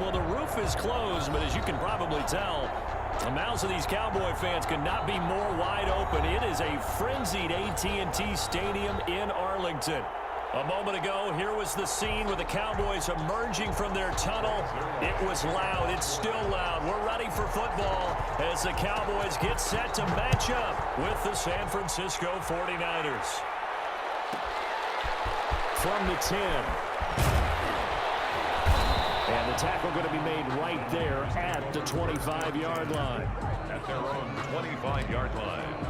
Well, the roof is closed, but as you can probably tell, the mouths of these Cowboy fans could not be more wide open. It is a frenzied AT&T Stadium in Arlington. A moment ago, here was the scene with the Cowboys emerging from their tunnel. It was loud. It's still loud. We're ready for football as the Cowboys get set to match up with the San Francisco 49ers. From the 10. And the tackle going to be made right there at the 25-yard line. At their own 25-yard line.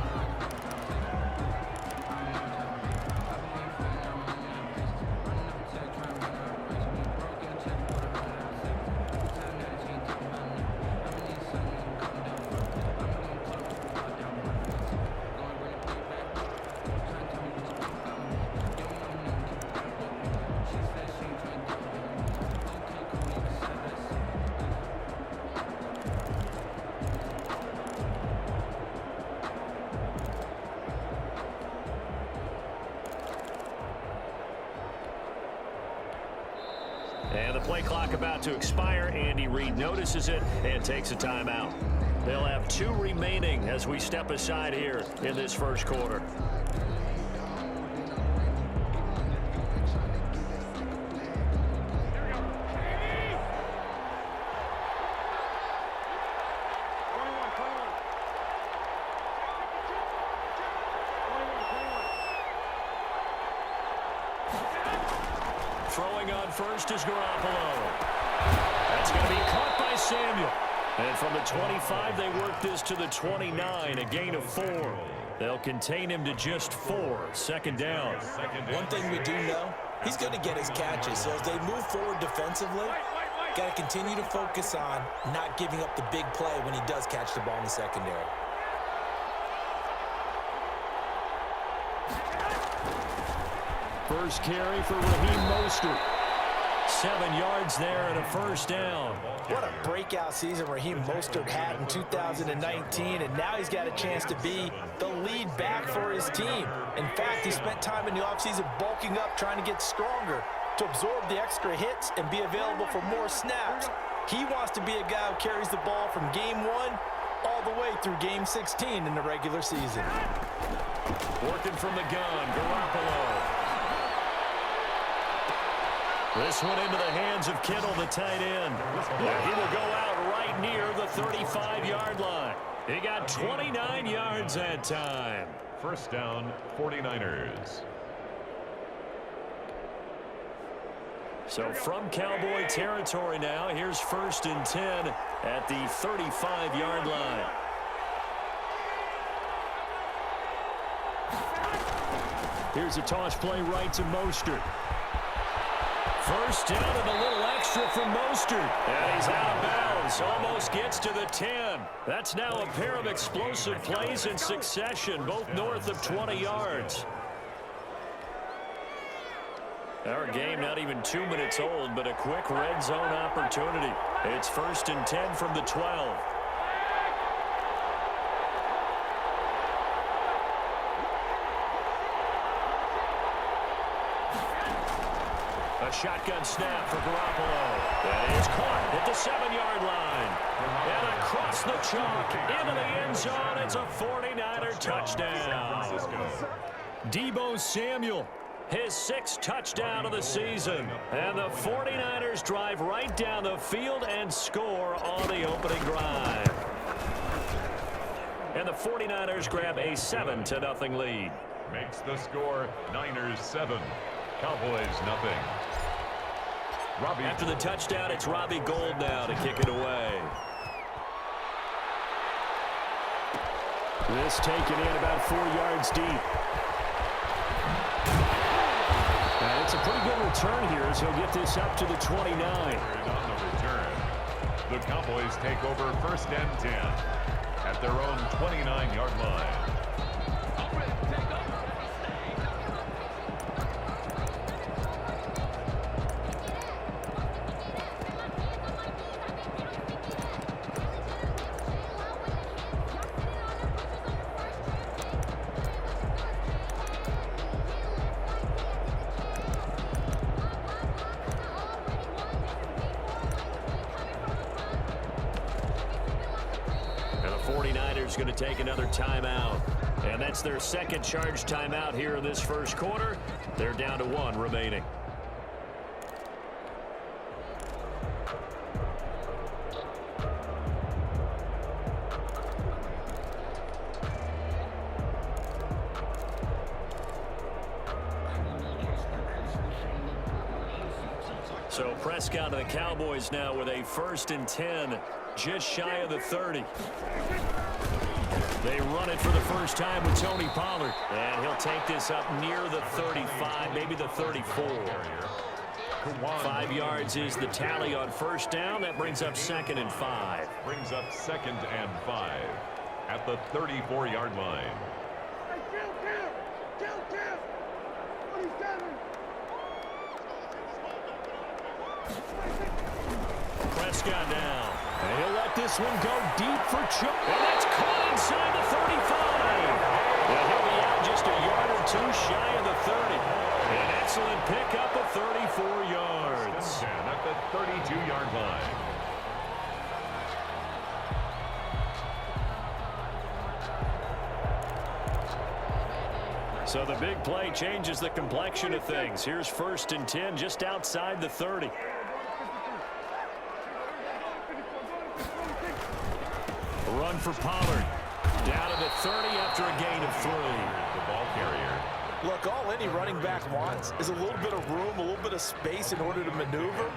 And the play clock about to expire. Andy Reid notices it and takes a timeout. They'll have 2 remaining as we step aside here in this first quarter. Throwing on first is Garoppolo. That's going to be caught by Samuel. And from the 25, they work this to the 29, a gain of 4. They'll contain him to just 4. Second down. One thing we do know, he's going to get his catches. So as they move forward defensively, got to continue to focus on not giving up the big play when he does catch the ball in the secondary. First carry for Raheem Mostert. 7 yards there and a first down. What a breakout season Raheem Mostert had in 2019, and now he's got a chance to be the lead back for his team. In fact, he spent time in the offseason bulking up, trying to get stronger to absorb the extra hits and be available for more snaps. He wants to be a guy who carries the ball from game 1 all the way through game 16 in the regular season. Working from the gun, Garoppolo. This one into the hands of Kittle, the tight end. He will go out right near the 35-yard line. He got 29 yards that time. First down, 49ers. So from Cowboy territory now, here's 1st and 10 at the 35-yard line. Here's a toss play right to Mostert. First down and a little extra from Mostert. And he's out of bounds. Almost gets to the 10. That's now a pair of explosive plays in succession, both north of 20 yards. Our game not even 2 minutes old, but a quick red zone opportunity. It's 1st and 10 from the 12. A shotgun snap for Garoppolo. That is caught at the 7-yard line. And across the chalk into the end zone. It's a 49er touchdown. Deebo Samuel, his 6th touchdown of the season. And the 49ers drive right down the field and score on the opening drive. And the 49ers grab a 7-0 lead. Makes the score Niners 7, Cowboys nothing. Robbie. After the touchdown, it's Robbie Gould now to kick it away. This taken in about 4 yards deep. And it's a pretty good return here as he'll get this up to the 29. On the return, the Cowboys take over 1st and 10 at their own 29-yard line. is going to take another timeout. And that's their second charge timeout here in this first quarter. They're down to 1 remaining. So Prescott and the Cowboys now with a 1st and 10, just shy of the 30. They run it for the first time with Tony Pollard. And he'll take this up near the 35, maybe the 34. 5 yards is the tally on first down. That brings up 2nd and 5. Brings up 2nd and 5 at the 34-yard line. Prescott now. And he'll let this one go deep for Chuck. And that's caught inside the 35. Well, he'll be out just a yard or 2 shy of the 30. An excellent pickup of 34 yards. At the 32-yard line. So the big play changes the complexion of things. Here's 1st and 10 just outside the 30. Run for Pollard. Down to the 30 after a gain of 3. The ball carrier. Look, all any running back wants is a little bit of room, a little bit of space in order to maneuver.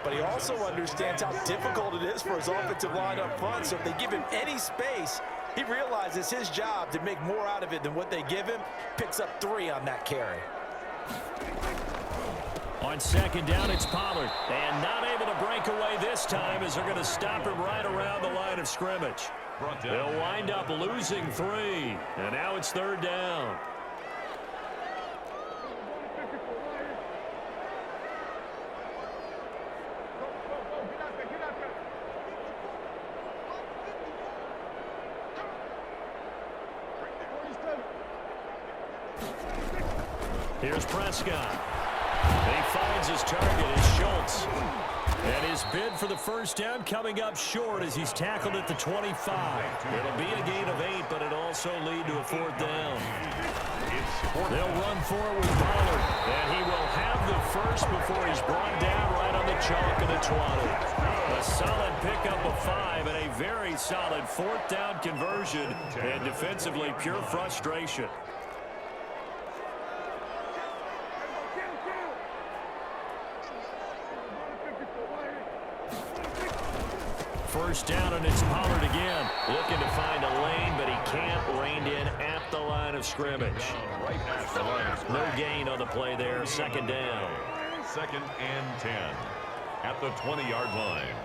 But he also understands how difficult it is for his offensive line up front. So if they give him any space, he realizes his job to make more out of it than what they give him. Picks up 3 on that carry. On 2nd down, it's Pollard. And not able to break away this time as they're going to stop him right around the line of scrimmage. They'll wind up losing 3. And now it's 3rd down. Here's Prescott. He finds his target is Schultz. And his bid for the first down coming up short as he's tackled at the 25. It'll be a gain of 8, but it'll also lead to a 4th down. They'll run forward with Pollard. And he will have the first before he's brought down right on the chalk of the 20. A solid pickup of 5 and a very solid 4th down conversion. And defensively, pure frustration. First down, and it's Pollard again. Looking to find a lane, but he can't. Reined in at the line of scrimmage. Right at the line of scrimmage. No gain on the play there. 2nd down. 2nd and 10 at the 20-yard line.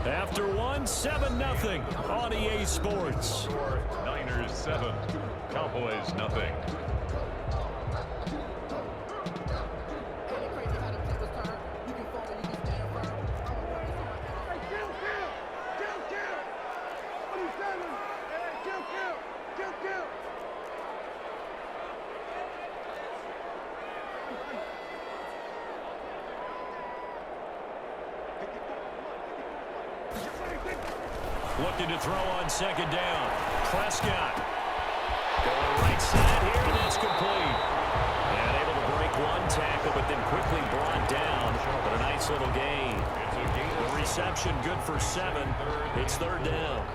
After 1, 7-0 on EA Sports. Niners 7, Cowboys nothing. Looking to throw on 2nd down. Prescott. Going right side here, and that's complete. And able to break 1 tackle, but then quickly brought down. But a nice little gain. The reception good for 7. It's 3rd down.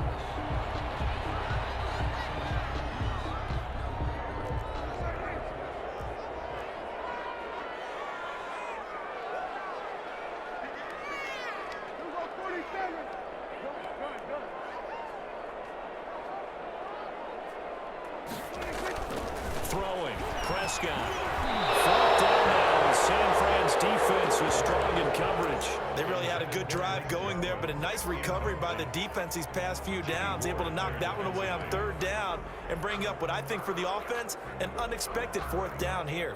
Throwing. Prescott. 4th down now. San Fran's defense was strong in coverage. They really had a good drive going there, but a nice recovery by the defense these past few downs. Able to knock that one away on 3rd down and bring up what I think for the offense, an unexpected 4th down here.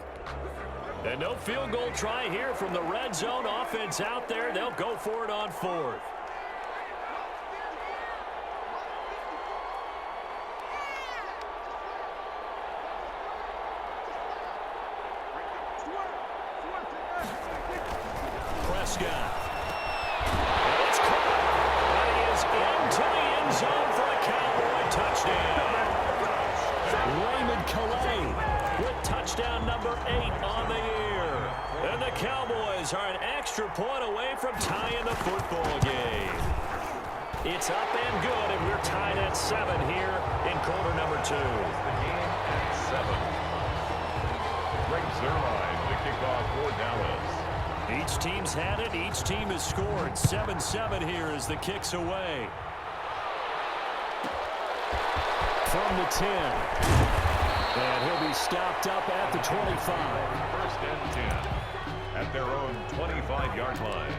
And no field goal try here from the red zone offense out there. They'll go for it on 4th. Prescott. It's caught. And he is into the end zone for a Cowboy touchdown. Raymond Calais with touchdown number 8 on the year. And the Cowboys are an extra point away from tying the football game. It's up and good, and we're tied at 7 here in quarter number 2. The game at 7. Greg Zerline, the kickoff for Dallas. Each team's had it. Each team has scored. 7-7 here as the kick's away. From the 10. And he'll be stopped up at the 25. First and 10 at their own 25-yard line.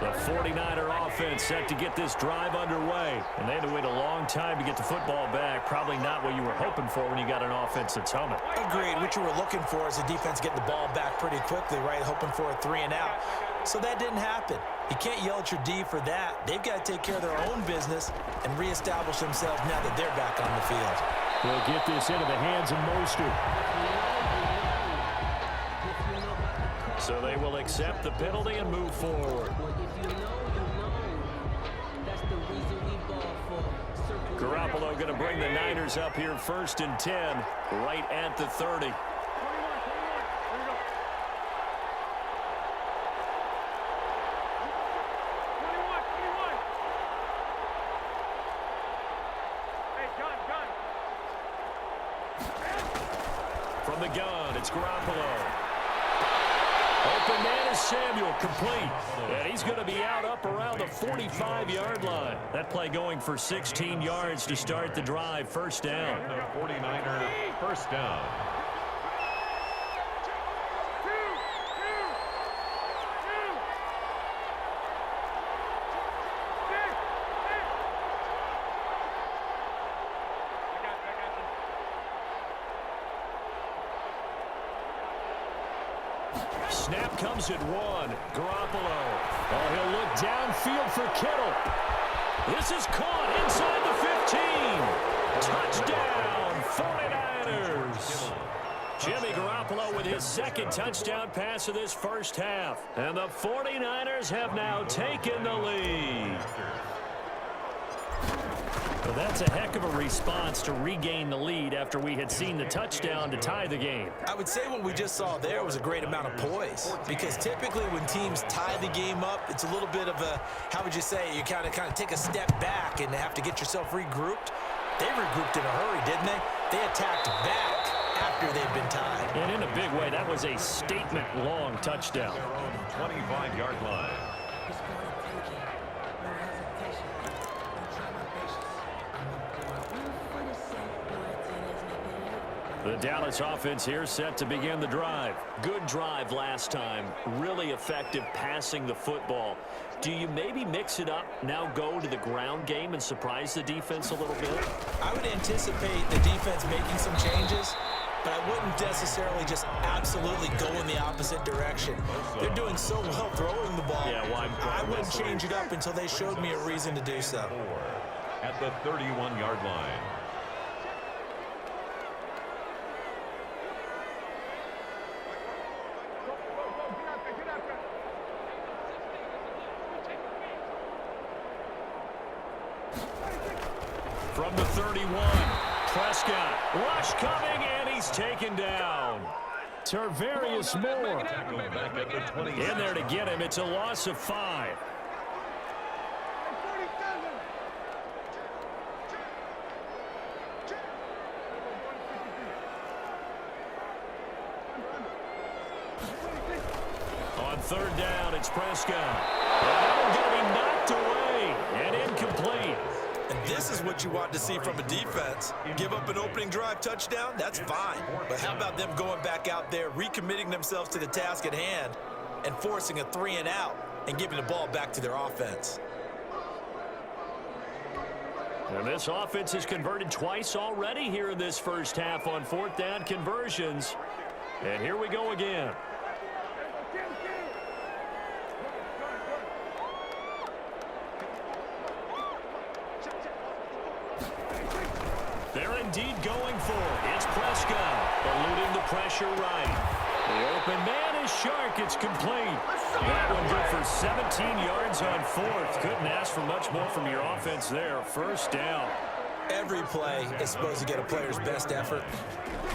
The 49er offense set to get this drive underway. And they had to wait a long time to get the football back. Probably not what you were hoping for when you got an offense that's humming. Agreed. What you were looking for is the defense getting the ball back pretty quickly, right? Hoping for a 3 and out. So that didn't happen. You can't yell at your D for that. They've got to take care of their own business and reestablish themselves now that they're back on the field. We'll get this into the hands of Mostert. So they will accept the penalty and move forward. Garoppolo going to bring the Niners up here first and 10, right at the 30. From the gun, it's Garoppolo. Open man is Samuel, complete. And he's going to be out up around the 45-yard line. That play going for 16 yards to start the drive. First down. The 49er first down. Snap comes at 1. Garoppolo. Oh, he'll look downfield for Kittle. This is caught inside the 15. Touchdown, 49ers. Jimmy Garoppolo with his second touchdown pass of this first half. And the 49ers have now taken the lead. Well, that's a heck of a response to regain the lead after we had seen the touchdown to tie the game. I would say what we just saw there was a great amount of poise, because typically when teams tie the game up, it's a little bit of a, how would you say, you kind of take a step back and have to get yourself regrouped. They regrouped in a hurry, didn't they? They attacked back after they'd been tied. And in a big way, that was a statement-long touchdown. Their own 25-yard line. The Dallas offense here set to begin the drive. Good drive last time. Really effective passing the football. Do you maybe mix it up, now go to the ground game and surprise the defense a little bit? I would anticipate the defense making some changes, but I wouldn't necessarily just absolutely go in the opposite direction. They're doing so well throwing the ball. Yeah, well, I wouldn't change it up until they showed me a reason to do so. At the 31-yard line. From the 31, Prescott. Rush coming, and he's taken down. Tarvarius Moore in there to get him. It's a loss of 5. On third down, it's Prescott. And going to be knocked away and incomplete. And this is what you want to see from a defense. Give up an opening drive touchdown, that's fine. But how about them going back out there, recommitting themselves to the task at hand, and forcing a 3 and out and giving the ball back to their offense? And this offense has converted twice already here in this first half on fourth down conversions. And here we go again. indeed going for it. It's Prescott eluding the pressure right. The open man is Shark. It's complete. That one good for 17 yards on fourth. Couldn't ask for much more from your offense there. First down. Every play is supposed to get a player's best effort.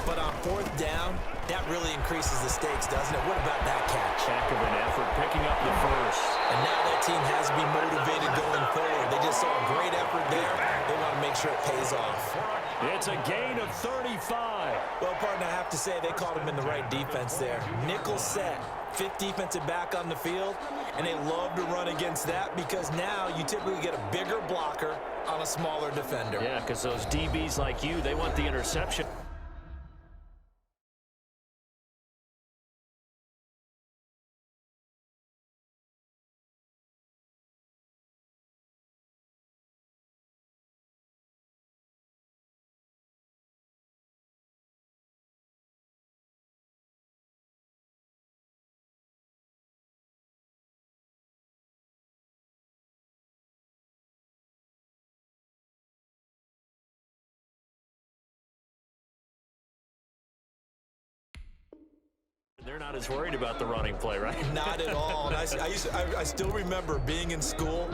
But on fourth down, that really increases the stakes, doesn't it? What about that catch? Heck of an effort picking up the first. And now that team has to be motivated going forward. They just saw a great effort there. They want to make sure it pays off. It's a gain of 35. Well, partner, I have to say they caught him in the right defense there. Nickel set, fifth defensive back on the field, and they love to run against that because now you typically get a bigger blocker on a smaller defender. Yeah, because those DBs like you, they want the interception. They're not as worried about the running play, right? Not at all. And I still remember being in school,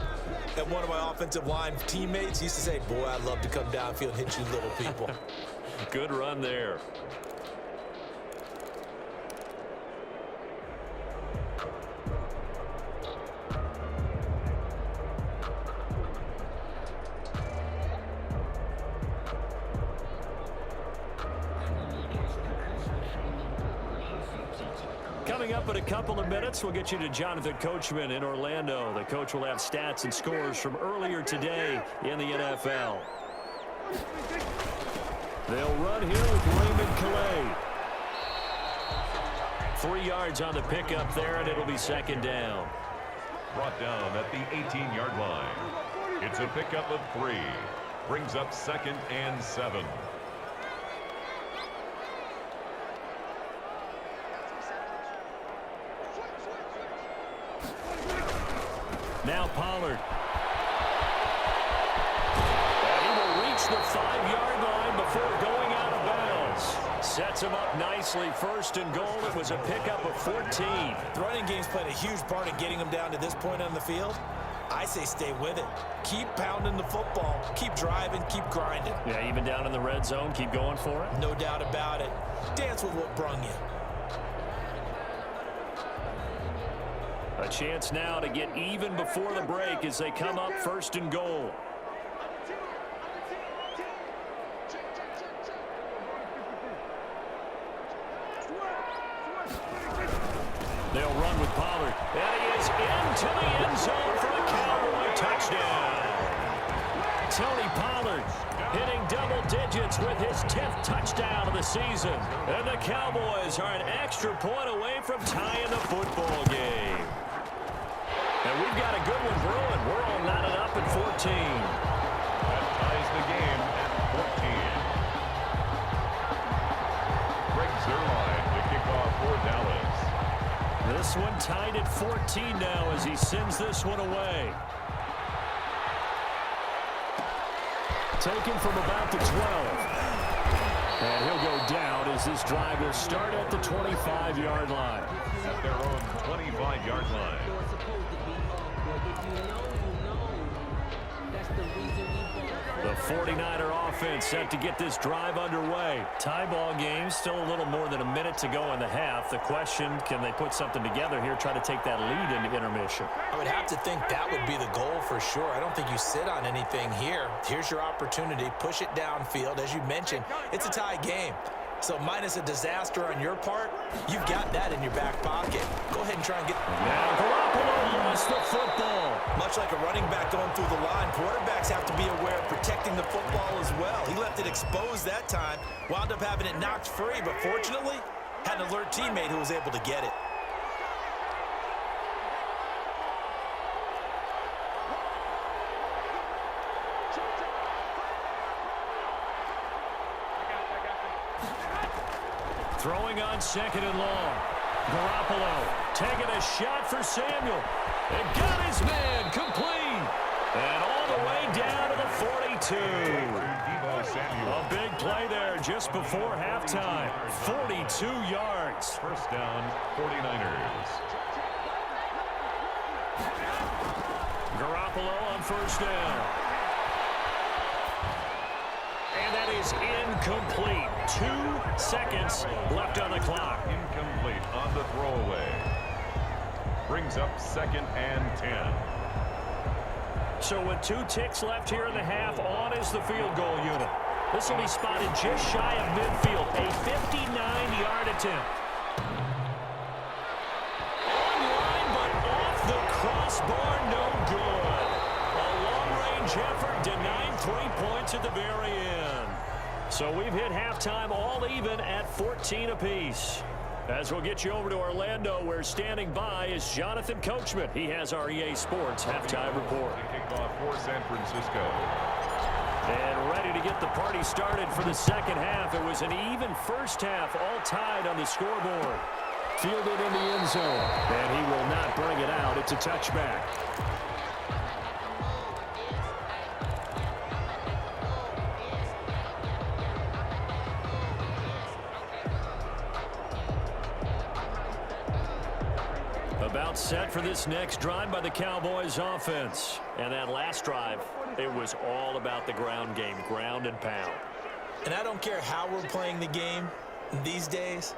and one of my offensive line teammates used to say, boy, I'd love to come downfield and hit you little people. Good run there. Coming up in a couple of minutes, we'll get you to Jonathan Coachman in Orlando. The coach will have stats and scores from earlier today in the NFL. They'll run here with Raymond Calais. 3 yards on the pickup there, and it'll be second down. Brought down at the 18-yard line. It's a pickup of 3. Brings up 2nd and 7. Now Pollard. And he will reach the 5-yard line before going out of bounds. Sets him up nicely. First and goal. It was a pickup of 14. The running game's played a huge part in getting him down to this point on the field. I say stay with it. Keep pounding the football. Keep driving. Keep grinding. Yeah, even down in the red zone, keep going for it. No doubt about it. Dance with what brung you. A chance now to get even before the break as they come up first and goal. They'll run with Pollard. And he is into the end zone for a Cowboy touchdown. Tony Pollard hitting double digits with his 10th touchdown of the season. And the Cowboys are an extra point away from tying the football game. And we've got a good one brewing. We're all knotted up at 14. That ties the game at 14. Greg Zuerlein to kick off for Dallas. This one tied at 14 now as he sends this one away. Taken from about the 12. And he'll go down as this drive will start at the 25-yard line. At their own 25-yard line. The 49er offense set to get this drive underway. Tie ball game, still a little more than a minute to go in the half. The question, can they put something together here, try to take that lead into intermission? I would have to think that would be the goal for sure. I don't think you sit on anything here. Here's your opportunity. Push it downfield. As you mentioned, it's a tie game. So minus a disaster on your part, you've got that in your back pocket. Go ahead and try and get... Now Garoppolo lost the football. Much like a running back going through the line, quarterbacks have to be aware of protecting the football as well. He left it exposed that time, wound up having it knocked free, but fortunately, had an alert teammate who was able to get it. Throwing on second and long. Garoppolo taking a shot for Samuel. And got his man complete. And all the way down to the 42. A big play there just before halftime. 42 yards. First down, 49ers. Garoppolo on first down. And that is incomplete. 2 seconds left on the clock. Incomplete on the throwaway. Brings up 2nd and 10. So with 2 ticks left here in the half, on is the field goal unit. This will be spotted just shy of midfield. A 59-yard attempt. Online, but off the crossbar, no good. A long-range effort denying 3 points at the very end. So we've hit halftime all even at 14 apiece. As we'll get you over to Orlando, where standing by is Jonathan Coachman. He has our EA Sports halftime report. Kickoff for San Francisco. And ready to get the party started for the second half. It was an even first half, all tied on the scoreboard. Fielded in the end zone. And he will not bring it out. It's a touchback. About set for this next drive by the Cowboys offense. And that last drive, it was all about the ground game, ground and pound. And I don't care how we're playing the game these days,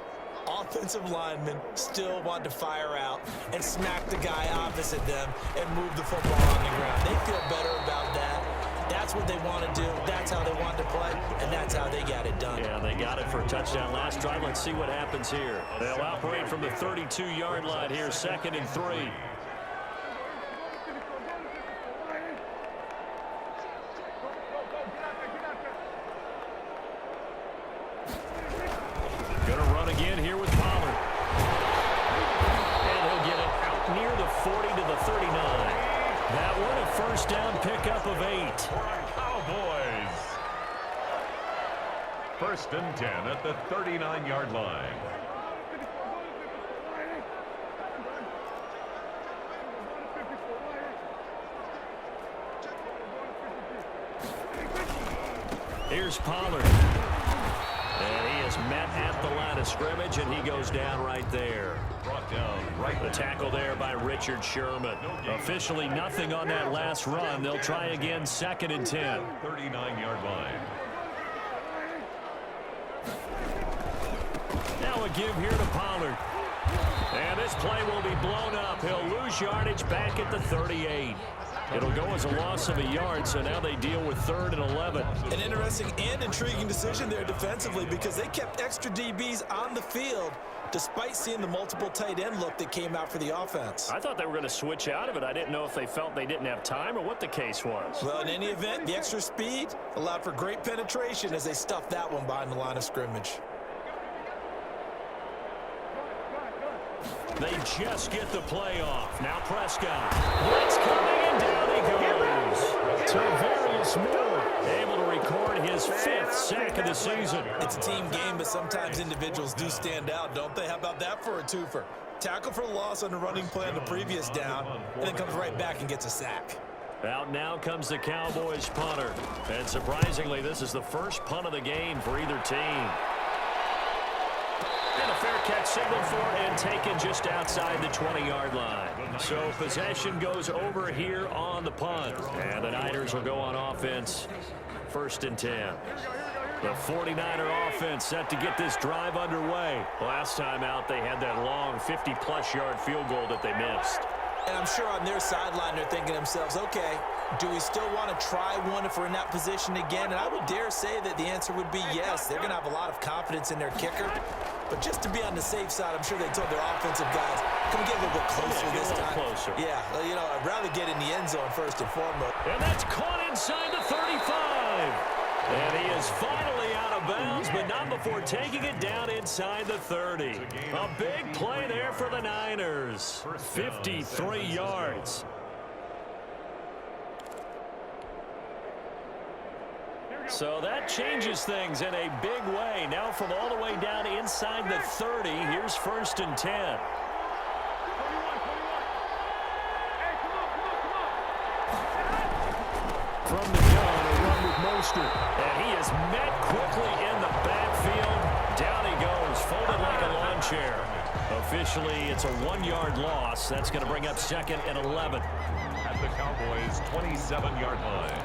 offensive linemen still want to fire out and smack the guy opposite them and move the football on the ground. They feel better about that. That's what they want to do. That's how they want to play, and that's how they got it done. Yeah, they got it for a touchdown last drive. Let's see what happens here. They'll operate from the 32-yard line here, 2nd and 3. Gonna run again here with Pollard. And he'll get it out near the 40 to the 39. That one a first down pickup of 8. Cowboys. 1st and 10 at the 39-yard line. Here's Pollard. And he is met at the line of scrimmage, and he goes down right there. Brought down right The tackle there by Richard Sherman. Officially nothing on that last run. They'll try again, 2nd and 10. 39-yard line. Now a give here to Pollard. And this play will be blown up. He'll lose yardage back at the 38. It'll go as a loss of a yard, so now they deal with 3rd and 11. An interesting and intriguing decision there defensively because they kept extra DBs on the field despite seeing the multiple tight end look that came out for the offense. I thought they were going to switch out of it. I didn't know if they felt they didn't have time or what the case was. Well, in any event, the extra speed allowed for great penetration as they stuffed that one behind the line of scrimmage. They just get the play off. Now Prescott. Blitz coming, and down he goes. Tavarius Moore able to record his 5th sack of the season. It's a team game, but sometimes individuals do stand out, don't they? How about that for a twofer? Tackle for loss on the running play on the previous down, and then comes right back and gets a sack. Out now comes the Cowboys punter. And surprisingly, this is the first punt of the game for either team. And a fair catch signaled for and taken just outside the 20-yard line. So possession goes over here on the punt. And the Niners will go on offense, 1st and 10. The 49er offense set to get this drive underway. Last time out, they had that long 50-plus yard field goal that they missed. And I'm sure on their sideline they're thinking to themselves, okay, do we still want to try one if we're in that position again? And I would dare say that the answer would be yes. They're going to have a lot of confidence in their kicker. But just to be on the safe side, I'm sure they told their offensive guys, can we get a little bit closer this time? Closer. Yeah, you know, I'd rather get in the end zone first and foremost. And that's caught inside the 35. And he is finally out of bounds, but not before taking it down inside the 30. A big play there for the Niners. 53 yards. So that changes things in a big way. Now from all the way down inside the 30, here's 1st and 10. from the gun, a run with Mostert. And he is met quickly in the backfield. Down he goes, folded like a lawn chair. Officially, it's a 1-yard loss. That's going to bring up 2nd and 11. At the Cowboys' 27-yard line.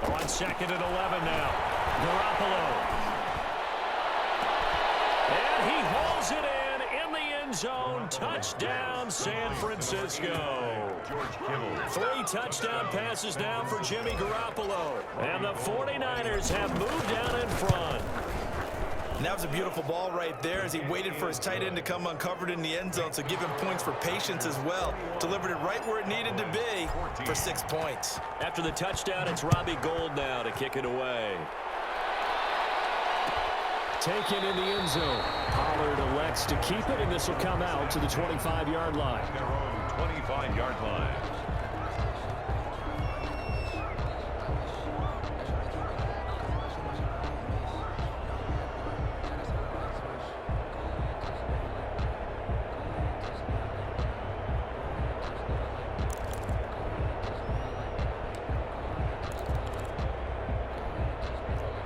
On 2nd and 11 now. Garoppolo. And he hauls it in the end zone. Touchdown, San Francisco. 3 touchdown passes now for Jimmy Garoppolo. And the 49ers have moved down in front. And that was a beautiful ball right there as he waited for his tight end to come uncovered in the end zone, so give him points for patience as well. Delivered it right where it needed to be for 6 points. After the touchdown, it's Robbie Gould now to kick it away. Taken in the end zone. Pollard elects to keep it, and this will come out to the 25-yard line. Their own 25-yard line.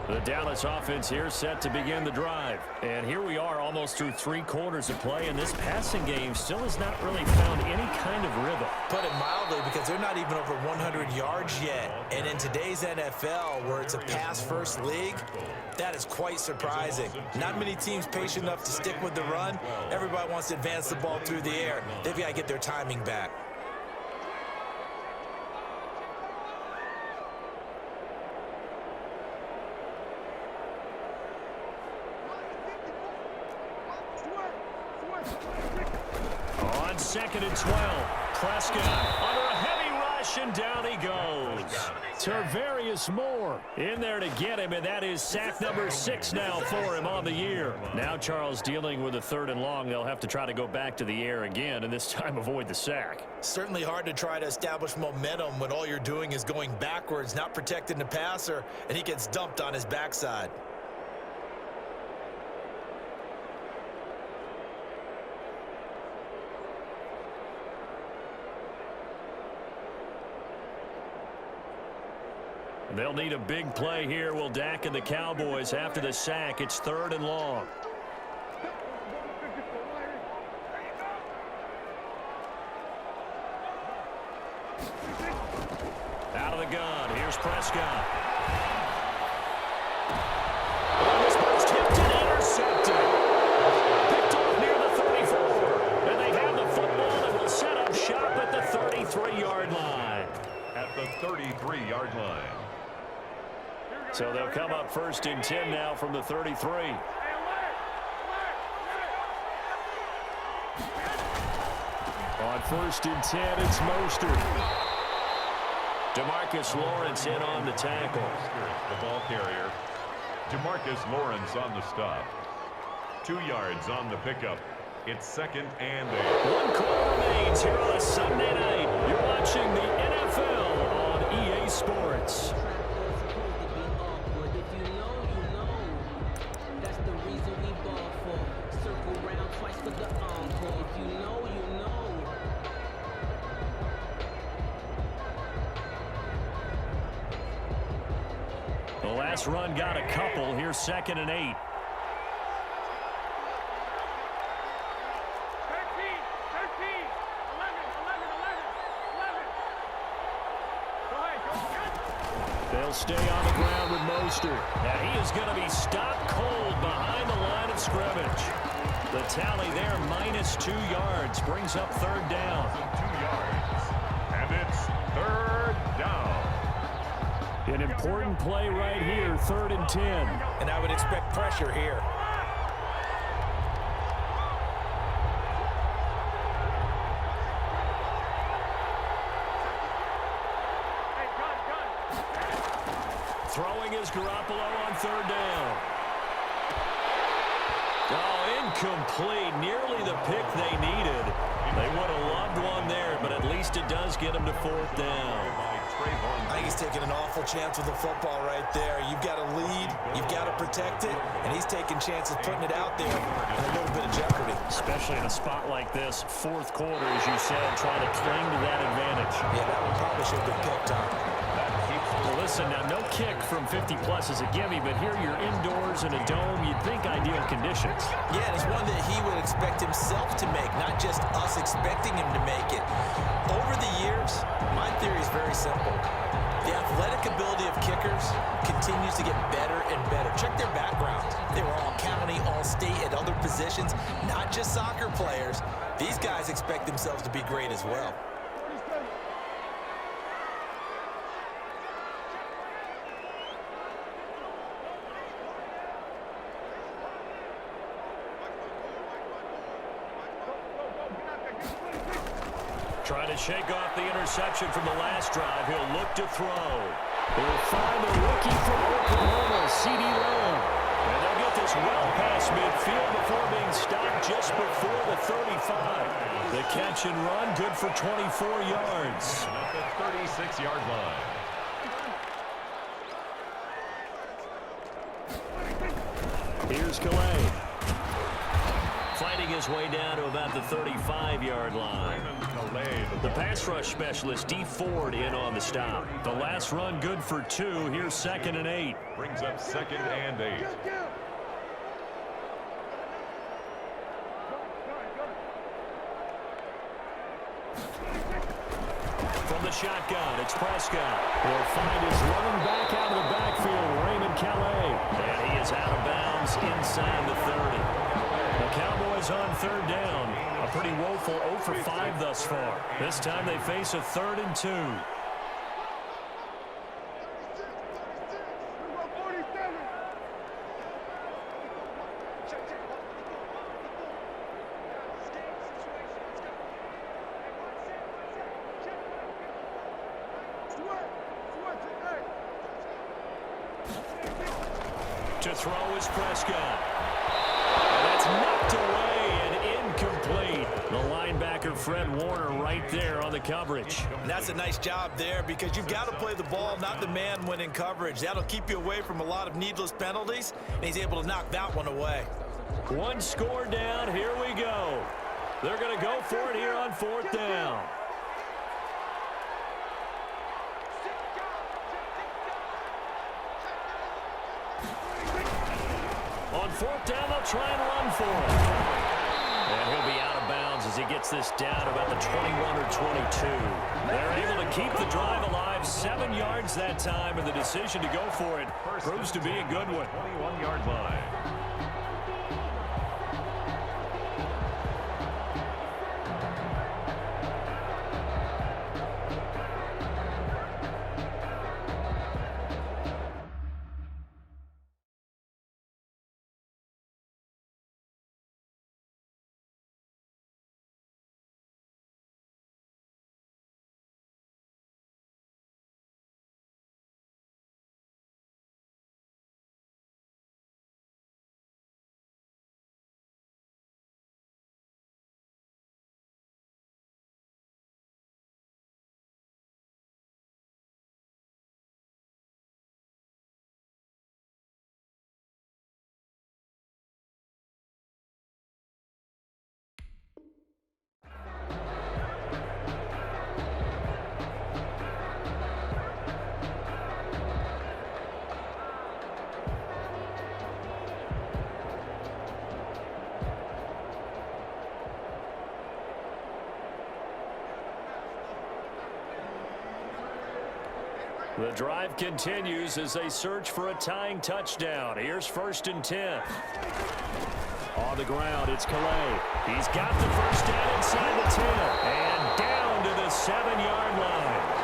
The Dallas offense here set to begin the drive. And here we are almost through 3 quarters of play, and this passing game still has not really found any kind of rhythm. Put it mildly, because they're not even over 100 yards yet. And in today's NFL, where it's a pass-first league, that is quite surprising. Not many teams patient enough to stick with the run. Everybody wants to advance the ball through the air. They've got to get their timing back. On 2nd and 12, Prescott under a heavy rush, and down he goes. Tarvarius Moore in there to get him, and that is sack number 6 now for him on the year. Now Charles dealing with a 3rd and long. They'll have to try to go back to the air again, and this time avoid the sack. Certainly hard to try to establish momentum when all you're doing is going backwards, not protecting the passer, and he gets dumped on his backside. They'll need a big play here. Will Dak and the Cowboys after the sack? It's 3rd and long. Out of the gun. Here's Prescott. And this one's tipped and intercepted. Picked off near the 34. And they have the football that will set up shop at the 33-yard line. At the 33-yard line. So they'll come up 1st and 10 now from the 33. On 1st and 10, it's Mostert. DeMarcus Lawrence in on the tackle. The ball carrier. DeMarcus Lawrence on the stop. 2 yards on the pickup. It's 2nd and 8. 1 quarter remains here on a Sunday night. You're watching the NFL on EA Sports. The last run got a couple. Here's 2nd and 8. They'll stay on the ground with Mostert. And he is going to be stopped cold behind the line of scrimmage. The tally there, -2 yards, brings up 3rd down. 2 yards. And it's 3rd down. An important play right here, 3rd and 10. And I would expect pressure here. Throwing is Garoppolo on 3rd down. Oh, Incomplete. Nearly the pick they needed. They would have loved one there, but at least it does get them to fourth down. I think he's taking an awful chance with the football right there. You've got to lead, you've got to protect it, and he's taking chances putting it out there in a little bit of jeopardy. Especially in a spot like this, fourth quarter, as you said, trying to cling to that advantage. Yeah, that one probably should have been picked up. Well, listen, now no kick from 50-plus is a gimme, but here you're indoors in a dome. You'd think ideal conditions. Yeah, and it's one that he would expect himself to make, not just us expecting him to make it. Over the years, my theory is very simple. The athletic ability of kickers continues to get better and better. Check their backgrounds. They were all county, all state, at other positions, not just soccer players. These guys expect themselves to be great as well. Trying to shake off the interception from the last drive. He'll look to throw. They'll find the rookie from Oklahoma, C.D. Lamb. And they'll get this well past midfield before being stopped just before the 35. The catch and run, good for 24 yards. At the 36-yard line. Here's Calais. Fighting his way down to about the 35-yard line. The pass rush specialist, D. Ford, in on the stop. The last run good for 2. Here's 2nd and 8. Brings up 2nd and 8. From the shotgun, it's Prescott. He'll find his running back out of the backfield, Raymond Calais. And he is out of bounds inside the 30. The Cowboys on 3rd down. A pretty woeful 0 for 5 thus far. This time they face a 3rd and 2. To throw is Prescott. That's knocked away and incomplete. The linebacker, Fred Warner, right there on the coverage. And that's a nice job there because you've got to play the ball, not the man when in coverage. That'll keep you away from a lot of needless penalties, and he's able to knock that one away. One score down. Here we go. They're going to go for it here on 4th down. On 4th down, they'll try and run for it. And he'll be out of bounds as he gets this down about the 21 or 22. They're able to keep the drive alive. 7 yards that time, and the decision to go for it proves to be a good one. 21-yard line. The drive continues as they search for a tying touchdown. Here's 1st and 10. On the ground, it's Calais. He's got the first down inside the 10. And down to the 7-yard line.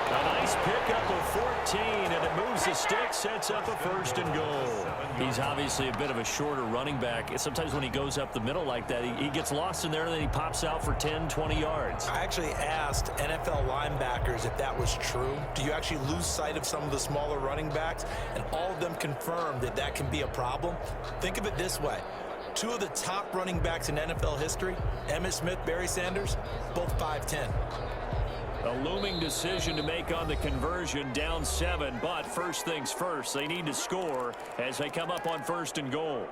A nice pickup of 14, and it moves the stick, sets up a 1st and goal. He's obviously a bit of a shorter running back. Sometimes when he goes up the middle like that, he gets lost in there, and then he pops out for 10, 20 yards. I actually asked NFL linebackers if that was true. Do you actually lose sight of some of the smaller running backs? And all of them confirmed that that can be a problem. Think of it this way. Two of the top running backs in NFL history, Emmitt Smith, Barry Sanders, both 5'10". A looming decision to make on the conversion, down 7, but first things first, they need to score as they come up on 1st and goal.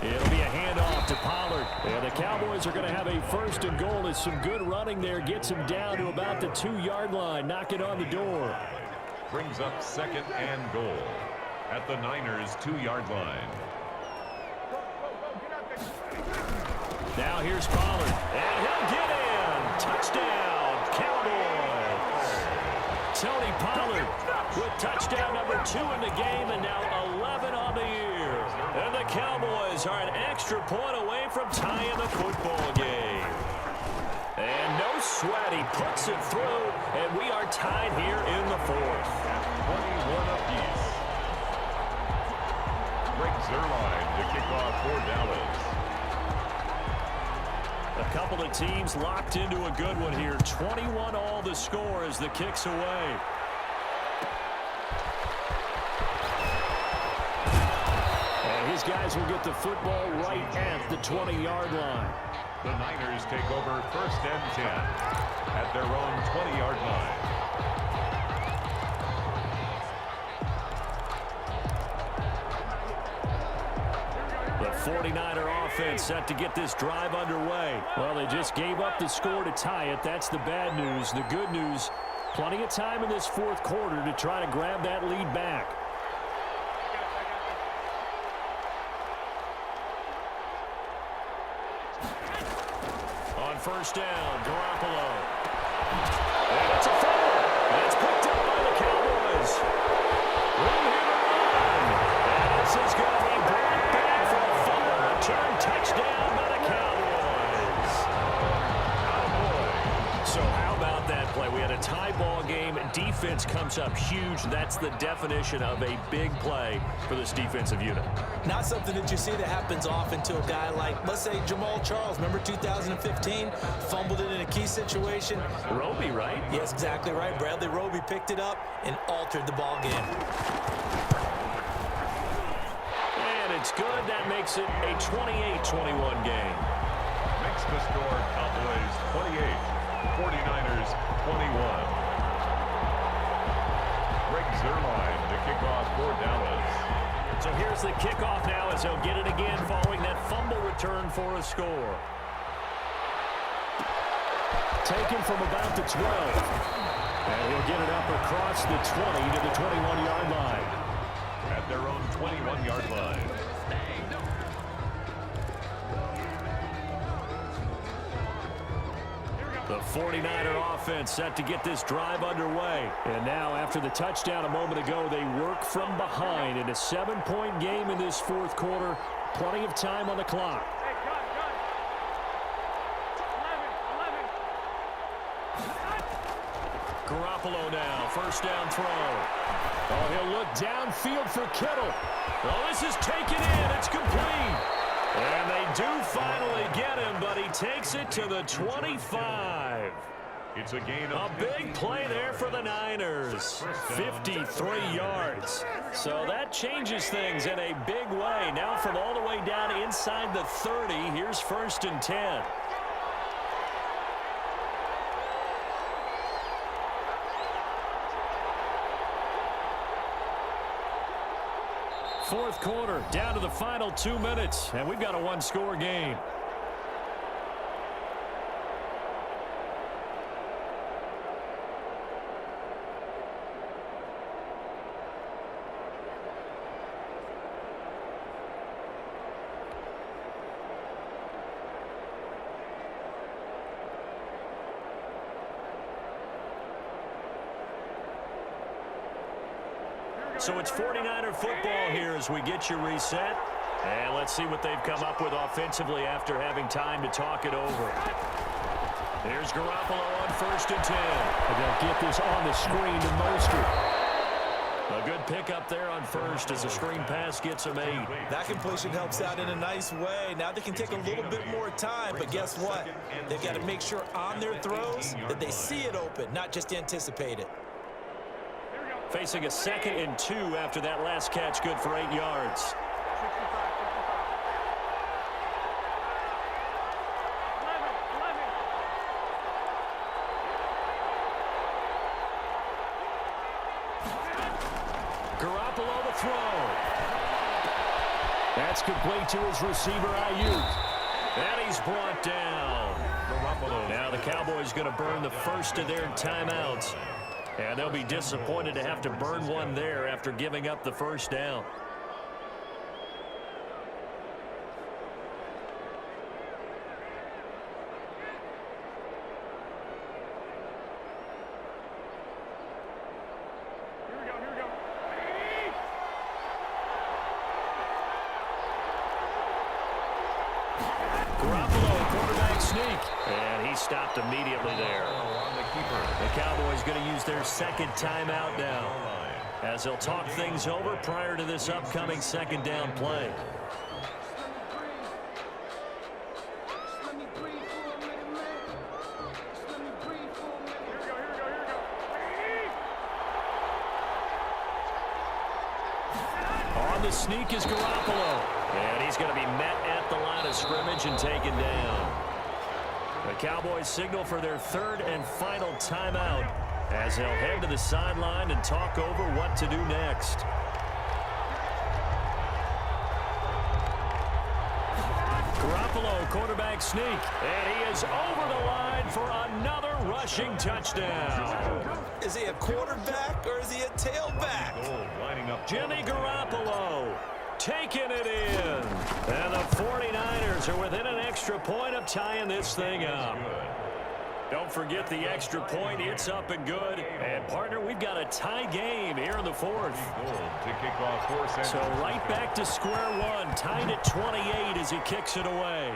It'll be a handoff to Pollard. And the Cowboys are going to have a 1st and goal as some good running there gets him down to about the 2-yard line. Knock it on the door. Brings up 2nd and goal at the Niners' 2-yard line. Now here's Pollard. And he'll get in. Touchdown, Cowboys. Tony Pollard with touchdown number 2 in the game and now 11 on the year. And the Cowboys are an extra point away from tying the football game. And no sweat, he puts it through, and we are tied here in the 4th. 21 apiece. Greg Zuerlein to kick off for Dallas. A couple of teams locked into a good one here. 21 all the score as the kick's away. These guys will get the football right at the 20-yard line. The Niners take over 1st and 10 at their own 20-yard line. The 49er offense set to get this drive underway. Well, they just gave up the score to tie it. That's the bad news. The good news, plenty of time in this 4th quarter to try to grab that lead back. First down, Garoppolo. And it's a fumble. And it's picked up by the Cowboys. Room here to run. And this is going to be brought back for a fumble return touchdown by the Cowboys. So how about that play? We had a tie ball game. Defense comes up huge. That's the definition of a big play for this defensive unit. Not something that you see that happens often to a guy like, let's say, Jamal Charles. Remember 2015? Fumbled it in a key situation. Roby, right? Yes, exactly right. Bradley Roby picked it up and altered the ball game. And it's good. That makes it a 28-21 game. Makes the score Cowboys 28, 49ers 21. Greg Zuerlein to kick off for Dallas. So here's the kickoff now as they'll get it again following that fumble return for a score. Taken from about the 12. And he'll get it up across the 20 to the 21-yard line. At their own 21-yard line. The 49er offense set to get this drive underway. And now after the touchdown a moment ago, they work from behind in a 7-point game in this 4th quarter. Plenty of time on the clock. Garoppolo now, first down throw. Oh, he'll look downfield for Kittle. Oh, this is taken in. It's complete. And they do finally get him, but he takes it to the 25. It's a gain A of big play there for the Niners. 53 yards. So that changes things in a big way. Now from all the way down inside the 30, here's 1st and 10. Fourth quarter, down to the final 2 minutes, and we've got a one-score game. So it's 49er football here as we get you reset. And let's see what they've come up with offensively after having time to talk it over. Here's Garoppolo on 1st and 10. And they'll get this on the screen to Mostert. A good pickup there on first as the screen pass gets him 8. That completion helps out in a nice way. Now they can take a little bit more time, but guess what? They've got to make sure on their throws that they see it open, not just anticipate it. Facing a 2nd and 2 after that last catch, good for 8 yards. Garoppolo to throw. That's complete to his receiver, Ayuk. And he's brought down. Now the Cowboys going to burn the first of their timeouts. And they'll be disappointed to have to burn one there after giving up the first down. Garoppolo, quarterback sneak. And he stopped immediately there. The Cowboys going to use their 2nd timeout now, as they'll talk things over prior to this upcoming 2nd down play. On the sneak is Garoppolo, and he's going to be met at the line of scrimmage and taken down. The Cowboys signal for their 3rd and final timeout as they'll head to the sideline and talk over what to do next. Garoppolo, quarterback sneak, and he is over the line for another rushing touchdown. Is he a quarterback or is he a tailback? Jimmy Garoppolo taking it in. And the 49ers are within an extra point of tying this thing up. Don't forget the extra point. It's up and good. And, partner, we've got a tie game here in the 4th. So right back to square one. Tied at 28 as he kicks it away.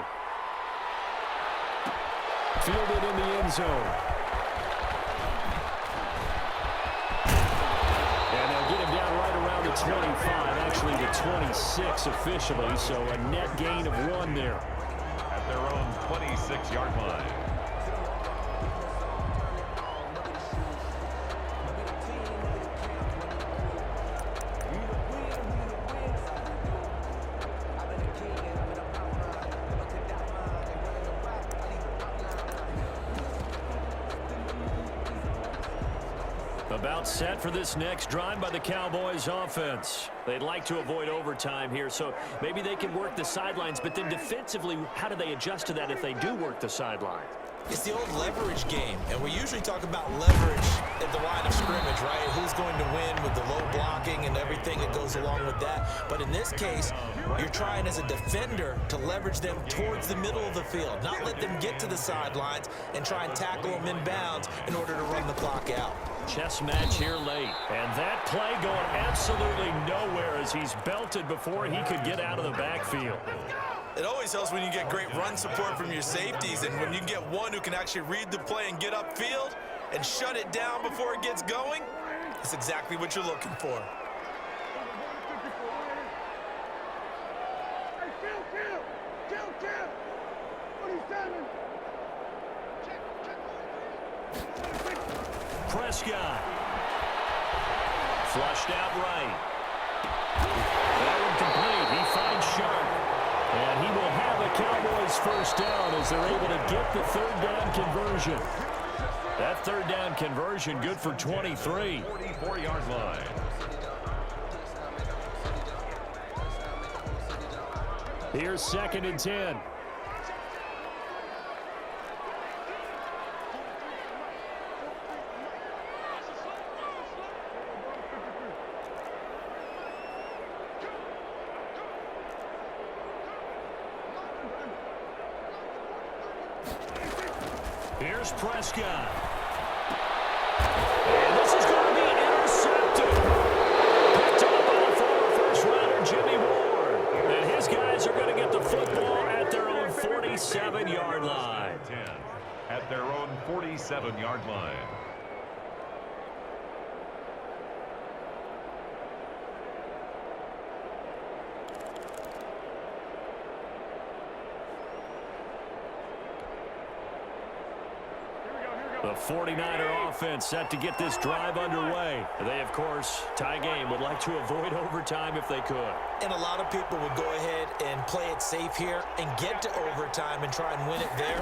Fielded in the end zone. And they'll get him down right around the 25, actually the 26 officially, so a net gain of 1 there. At their own 26-yard line. About set for this next drive by the Cowboys offense. They'd like to avoid overtime here, so maybe they can work the sidelines, but then defensively, how do they adjust to that if they do work the sideline? It's the old leverage game, and we usually talk about leverage at the line of scrimmage, right? Who's going to win with the low blocking and everything that goes along with that. But in this case, you're trying as a defender to leverage them towards the middle of the field, not let them get to the sidelines and try and tackle them inbounds in order to run the clock out. Chess match here late, and that play going absolutely nowhere as he's belted before he could get out of the backfield. It always helps when you get great run support from your safeties, and when you get one who can actually read the play and get upfield and shut it down before it gets going, that's exactly what you're looking for. Prescott. Flushed out right. That one complete. He finds Sharp. And he will have the Cowboys first down as they're able to get the 3rd down conversion. That 3rd down conversion good for 23. 44-yard line. Here's 2nd and 10. Here's Prescott. And this is going to be intercepted. Picked up on a former first-rounder, Jimmy Ward. And his guys are going to get the football at their own 47-yard line. At their own 47-yard line. The 49er offense set to get this drive underway. They, of course, tie game, would like to avoid overtime if they could. And a lot of people would go ahead and play it safe here and get to overtime and try and win it there.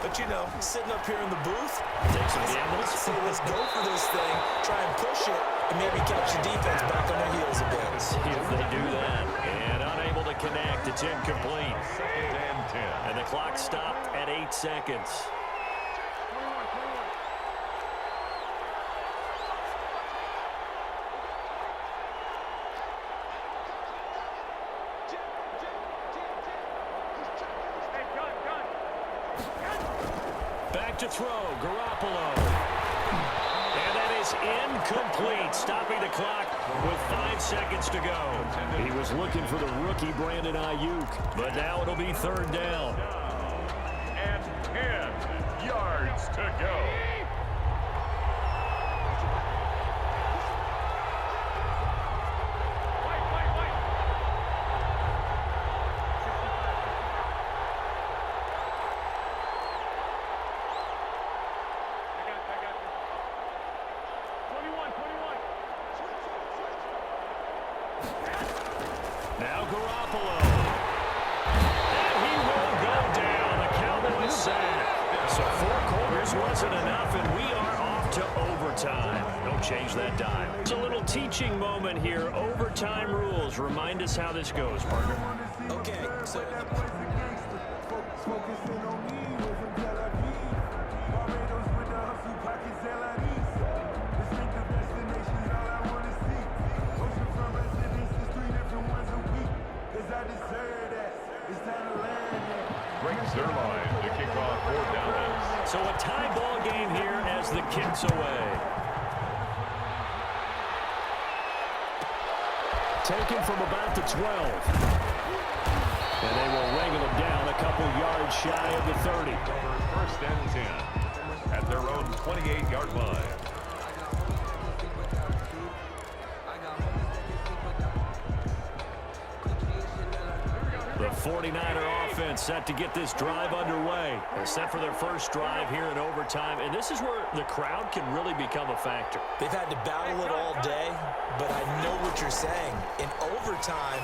But, you know, sitting up here in the booth, take some gambles. Say, let's go for this thing, try and push it, and maybe catch the defense back on their heels a bit. See if they do that. And unable to connect. It's incomplete. 2nd and 10. And the clock stopped at 8 seconds. Back to throw, Garoppolo. And that is incomplete, stopping the clock with 5 seconds to go. He was looking for the rookie Brandon Ayuk, but now it'll be 3rd down. And 10 yards to go. Now Garoppolo. And he will go down. The Cowboys sack. So 4 quarters wasn't enough, and we are off to overtime. Don't change that dial. It's a little teaching moment here. Overtime rules. Remind us how this goes, partner. Okay, so Brings their line to kick off 4th down. So a tie ball game here as the kick's away. Taken from about the 12. And they will wrangle him down a couple yards shy of the 30. 1st and 10 at their own 28-yard line. The 49er offense set to get this drive underway. They're set for their first drive here in overtime, and this is where the crowd can really become a factor. they've had to battle it all day, but I know what you're saying. In overtime,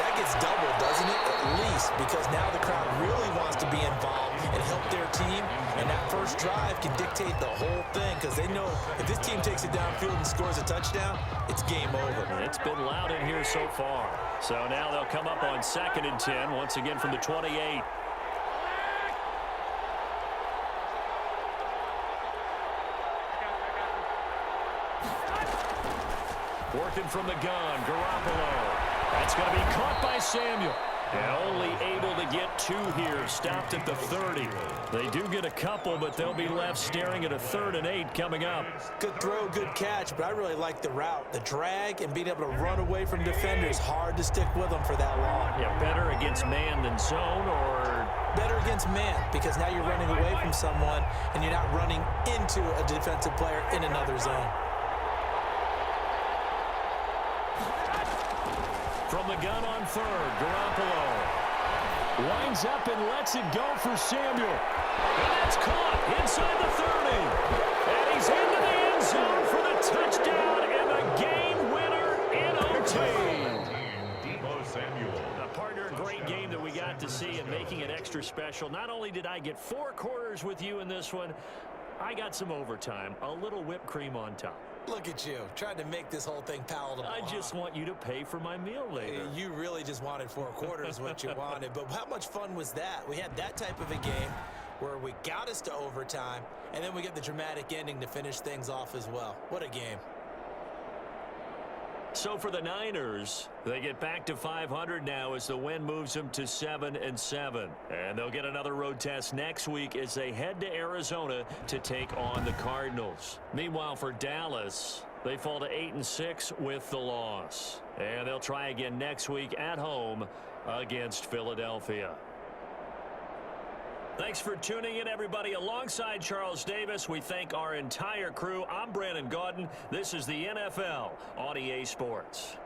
that gets doubled, doesn't it? At least, because now the crowd really wants to be involved and help their team, and that first drive can dictate the whole thing because they know if this team takes it downfield and scores a touchdown, it's game over. It's been loud in here so far. So now they'll come up on 2nd and 10, once again from the 28. Working from the gun, Garoppolo. That's going to be caught by Samuel. And only able to get 2 here, stopped at the 30. They do get a couple, but they'll be left staring at a 3rd and 8 coming up. Good throw, good catch, but I really like the route. The drag and being able to run away from defenders, hard to stick with them for that long. Yeah, better against man than zone, or better against man, because now you're running away from someone and you're not running into a defensive player in another zone. From the gun on 3rd, Garoppolo winds up and lets it go for Samuel. And that's caught inside the 30. And he's into the end zone for the touchdown and the game winner in OT. Deebo Samuel. Partner, great game that we got to see and making it extra special. Not only did I get 4 quarters with you in this one, I got some overtime, a little whipped cream on top. Look at you, trying to make this whole thing palatable. I just want you to pay for my meal later. You really just wanted 4 quarters, what you wanted. But how much fun was that? We had that type of a game where we got us to overtime, and then we get the dramatic ending to finish things off as well. What a game. So for the Niners, they get back to 500 now as the win moves them to 7-7. And they'll get another road test next week as they head to Arizona to take on the Cardinals. Meanwhile, for Dallas, they fall to 8-6 with the loss. And they'll try again next week at home against Philadelphia. Thanks for tuning in, everybody. Alongside Charles Davis, we thank our entire crew. I'm Brandon Gaudin. This is the NFL on EA Sports.